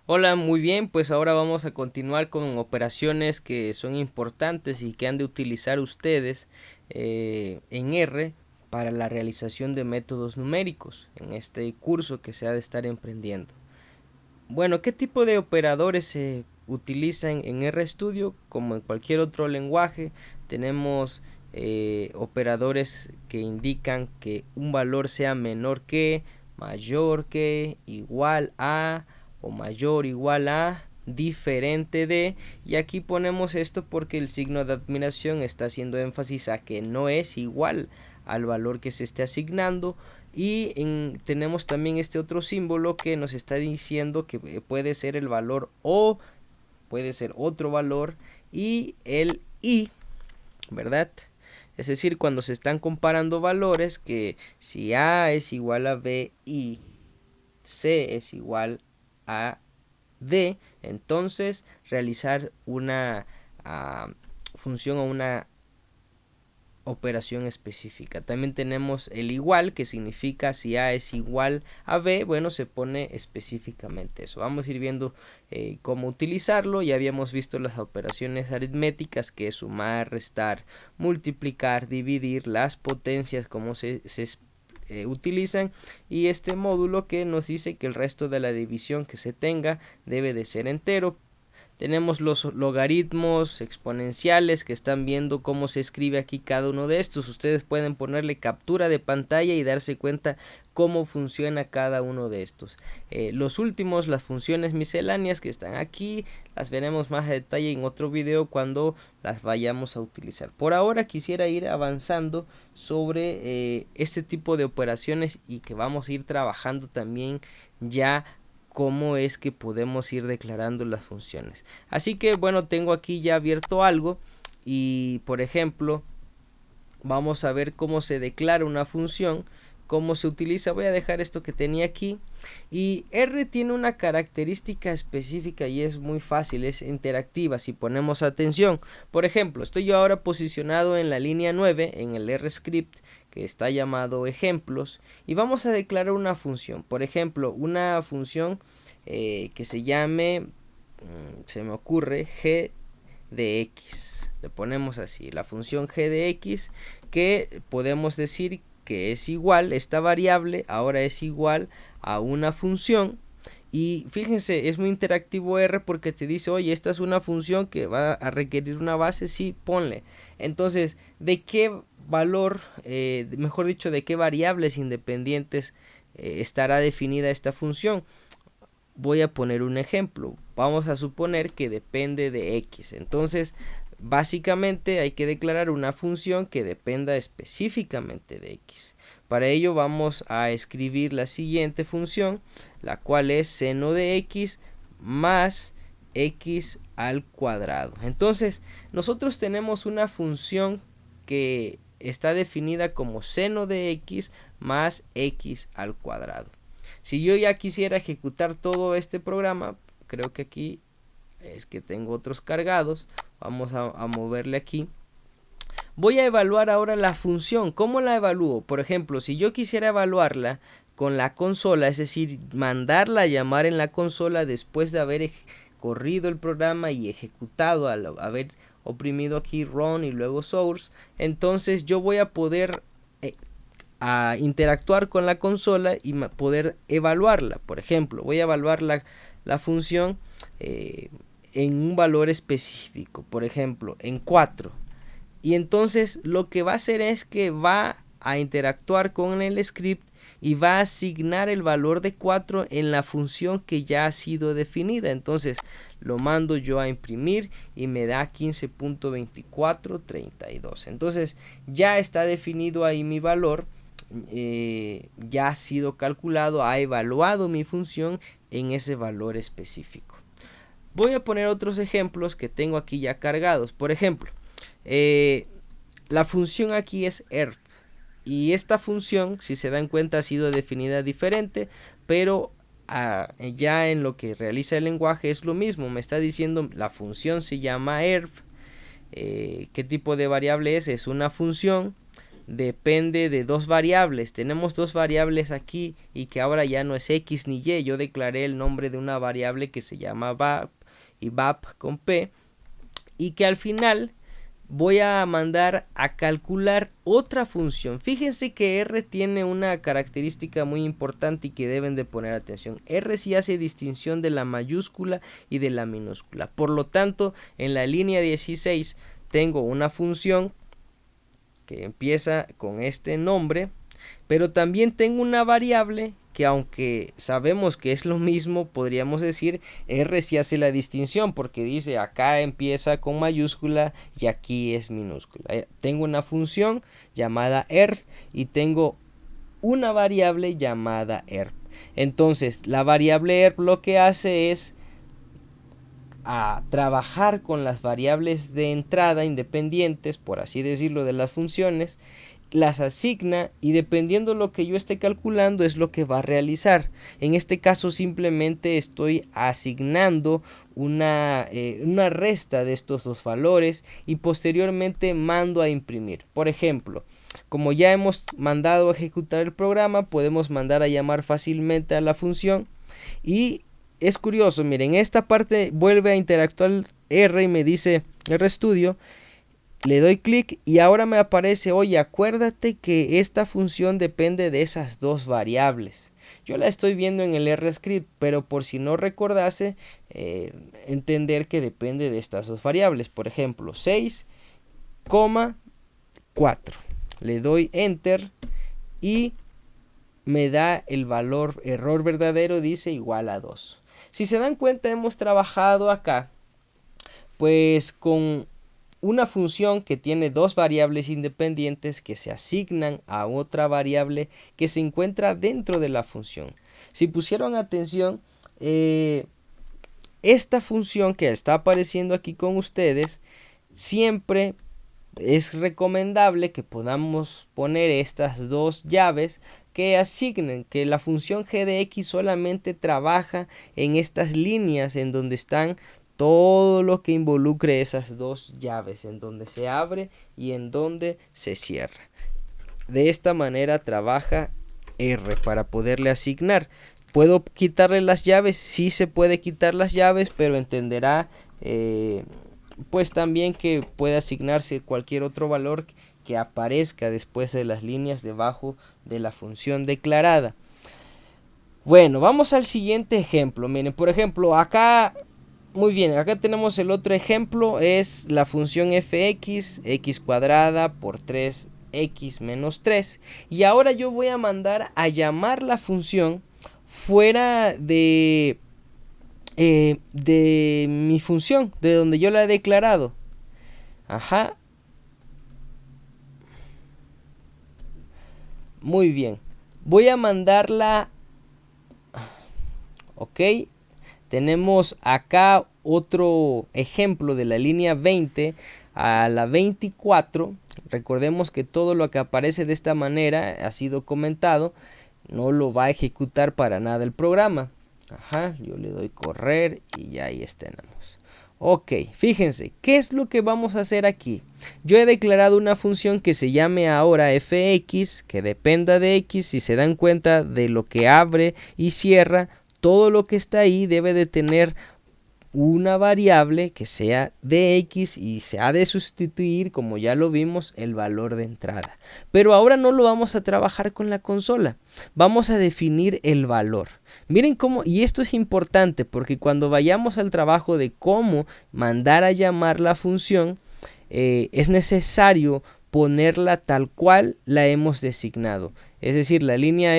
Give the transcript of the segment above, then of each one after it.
Hola, muy bien, pues ahora vamos a continuar con operaciones que son importantes y que han de utilizar ustedes en R para la realización de métodos numéricos en este curso que se ha de estar emprendiendo. Bueno, ¿qué tipo de operadores se utilizan en RStudio? Como en cualquier otro lenguaje, tenemos operadores que indican que un valor sea menor que, mayor que, igual a o mayor o igual a, diferente de, y aquí ponemos esto porque el signo de admiración está haciendo énfasis a que no es igual al valor que se esté asignando, y tenemos también este otro símbolo que nos está diciendo que puede ser el valor o puede ser otro valor, y el y, ¿verdad? Es decir, cuando se están comparando valores, que si A es igual a B y C es igual a D, entonces realizar una función o una operación específica. También tenemos el igual, que significa si A es igual a B, bueno, se pone específicamente eso. Vamos a ir viendo cómo utilizarlo. Ya habíamos visto las operaciones aritméticas, que es sumar, restar, multiplicar, dividir, las potencias, cómo se utilizan, y este módulo que nos dice que el resto de la división que se tenga debe de ser entero. Tenemos los logaritmos exponenciales, que están viendo cómo se escribe aquí cada uno de estos. Ustedes pueden ponerle captura de pantalla y darse cuenta cómo funciona cada uno de estos. Los últimos, las funciones misceláneas que están aquí, las veremos más a detalle en otro video cuando las vayamos a utilizar. Por ahora quisiera ir avanzando sobre este tipo de operaciones, y que vamos a ir trabajando también ya cómo es que podemos ir declarando las funciones. Así que bueno, tengo aquí ya abierto algo, y por ejemplo vamos a ver cómo se declara una función, cómo se utiliza. Voy a dejar esto que tenía aquí, y R tiene una característica específica y es muy fácil, es interactiva si ponemos atención. Por ejemplo, estoy yo ahora posicionado en la línea 9 en el R script, que está llamado ejemplos, y vamos a declarar una función. Por ejemplo, una función que se llame, se me ocurre, g de x. Le ponemos así, la función g de x, que podemos decir que es igual, esta variable ahora es igual a una función. Y fíjense, es muy interactivo R, porque te dice, oye, esta es una función que va a requerir una base, sí, ponle. Entonces, ¿de qué valor, mejor dicho, de qué variables independientes estará definida esta función? Voy a poner un ejemplo. Vamos a suponer que depende de x. Entonces, básicamente hay que declarar una función que dependa específicamente de x. Para ello vamos a escribir la siguiente función, la cual es seno de x más x al cuadrado. Entonces, nosotros tenemos una función que está definida como seno de x más x al cuadrado. Si yo ya quisiera ejecutar todo este programa, creo que aquí es que tengo otros cargados. Vamos a moverle aquí. Voy a evaluar ahora la función. ¿Cómo la evalúo? Por ejemplo, si yo quisiera evaluarla con la consola, es decir, mandarla a llamar en la consola después de haber corrido el programa y ejecutado, al haber oprimido aquí run y luego source, entonces yo voy a poder a interactuar con la consola y poder evaluarla. Por ejemplo, voy a evaluar la función en un valor específico, por ejemplo, en 4. Y entonces lo que va a hacer es que va a interactuar con el script y va a asignar el valor de 4 en la función que ya ha sido definida. Entonces lo mando yo a imprimir y me da 15.2432. Entonces ya está definido ahí mi valor. Ya ha sido calculado, ha evaluado mi función en ese valor específico. Voy a poner otros ejemplos que tengo aquí ya cargados. Por ejemplo, la función aquí es erf, y esta función, si se dan cuenta, ha sido definida diferente, pero ya en lo que realiza el lenguaje es lo mismo. Me está diciendo la función se llama erf. ¿Qué tipo de variable es? Es una función depende de dos variables. Tenemos dos variables aquí y que ahora ya no es X ni Y. Yo declaré el nombre de una variable que se llama VAP y VAP con P, y que al final voy a mandar a calcular otra función. Fíjense que R tiene una característica muy importante y que deben de poner atención. R sí hace distinción de la mayúscula y de la minúscula. Por lo tanto, en la línea 16 tengo una función que empieza con este nombre, pero también tengo una variable que, aunque sabemos que es lo mismo, podríamos decir R sí hace la distinción porque dice acá empieza con mayúscula y aquí es minúscula. Tengo una función llamada erp y tengo una variable llamada erp. Entonces la variable erp lo que hace es a trabajar con las variables de entrada independientes, por así decirlo, de las funciones, las asigna y dependiendo lo que yo esté calculando es lo que va a realizar. En este caso simplemente estoy asignando una resta de estos dos valores y posteriormente mando a imprimir. Por ejemplo, como ya hemos mandado a ejecutar el programa, podemos mandar a llamar fácilmente a la función y es curioso, miren, esta parte vuelve a interactuar R y me dice RStudio. Le doy clic y ahora me aparece, oye, acuérdate que esta función depende de esas dos variables. Yo la estoy viendo en el RScript, pero por si no recordase, entender que depende de estas dos variables. Por ejemplo, 6,4. Le doy Enter y me da el valor error verdadero, dice igual a 2. Si se dan cuenta, hemos trabajado acá, pues con una función que tiene dos variables independientes que se asignan a otra variable que se encuentra dentro de la función. Si pusieron atención, esta función que está apareciendo aquí con ustedes, siempre es recomendable que podamos poner estas dos llaves que asignen, que la función g de x solamente trabaja en estas líneas en donde están todo lo que involucre esas dos llaves, en donde se abre y en donde se cierra. De esta manera trabaja R para poderle asignar. ¿Puedo quitarle las llaves? Sí se puede quitar las llaves, pero entenderá pues también que puede asignarse cualquier otro valor que aparezca después de las líneas debajo de la función declarada. Bueno, vamos al siguiente ejemplo. Miren, por ejemplo, acá... Muy bien, acá tenemos el otro ejemplo, es la función fx, x cuadrada por 3x menos 3. Y ahora yo voy a mandar a llamar la función fuera de mi función, de donde yo la he declarado. Ajá. Muy bien. Voy a mandarla... Ok. Tenemos acá otro ejemplo de la línea 20 a la 24. Recordemos que todo lo que aparece de esta manera ha sido comentado. No lo va a ejecutar para nada el programa. Ajá, yo le doy correr y ya ahí tenemos. Ok, fíjense, ¿qué es lo que vamos a hacer aquí? Yo he declarado una función que se llame ahora fx, que dependa de x. Si se dan cuenta de lo que abre y cierra, todo lo que está ahí debe de tener una variable que sea de x y se ha de sustituir, como ya lo vimos, el valor de entrada. Pero ahora no lo vamos a trabajar con la consola, vamos a definir el valor. Miren cómo, y esto es importante porque cuando vayamos al trabajo de cómo mandar a llamar la función, es necesario ponerla tal cual la hemos designado. Es decir, la línea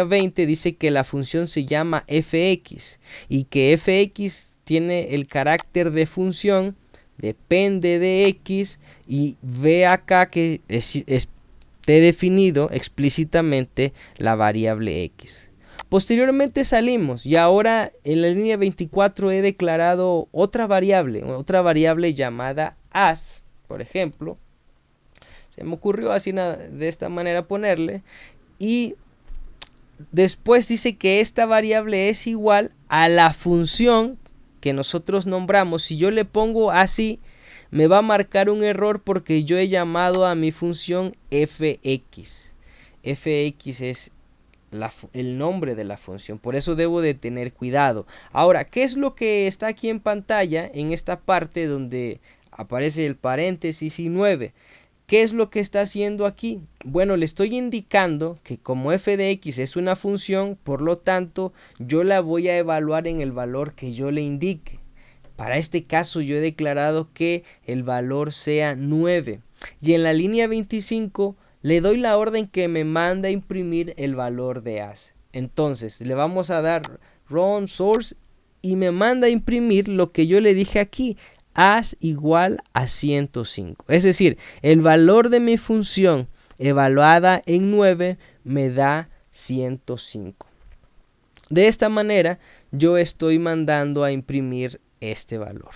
20 dice que la función se llama fx y que fx tiene el carácter de función, depende de x, y ve acá que esté definido explícitamente la variable x. Posteriormente salimos y ahora en la línea 24 he declarado otra variable llamada as, por ejemplo. Se me ocurrió así de esta manera ponerle, y después dice que esta variable es igual a la función que nosotros nombramos. Si yo le pongo así, me va a marcar un error porque yo he llamado a mi función fx. Fx es el nombre de la función, por eso debo de tener cuidado. Ahora, ¿qué es lo que está aquí en pantalla en esta parte donde aparece el paréntesis y 9? ¿Qué es lo que está haciendo aquí? Bueno, le estoy indicando que como f de x es una función, por lo tanto, yo la voy a evaluar en el valor que yo le indique. Para este caso yo he declarado que el valor sea 9. Y en la línea 25 le doy la orden que me manda a imprimir el valor de as. Entonces le vamos a dar run source y me manda a imprimir lo que yo le dije aquí. As igual a 105. Es decir, el valor de mi función evaluada en 9 me da 105. De esta manera yo estoy mandando a imprimir este valor.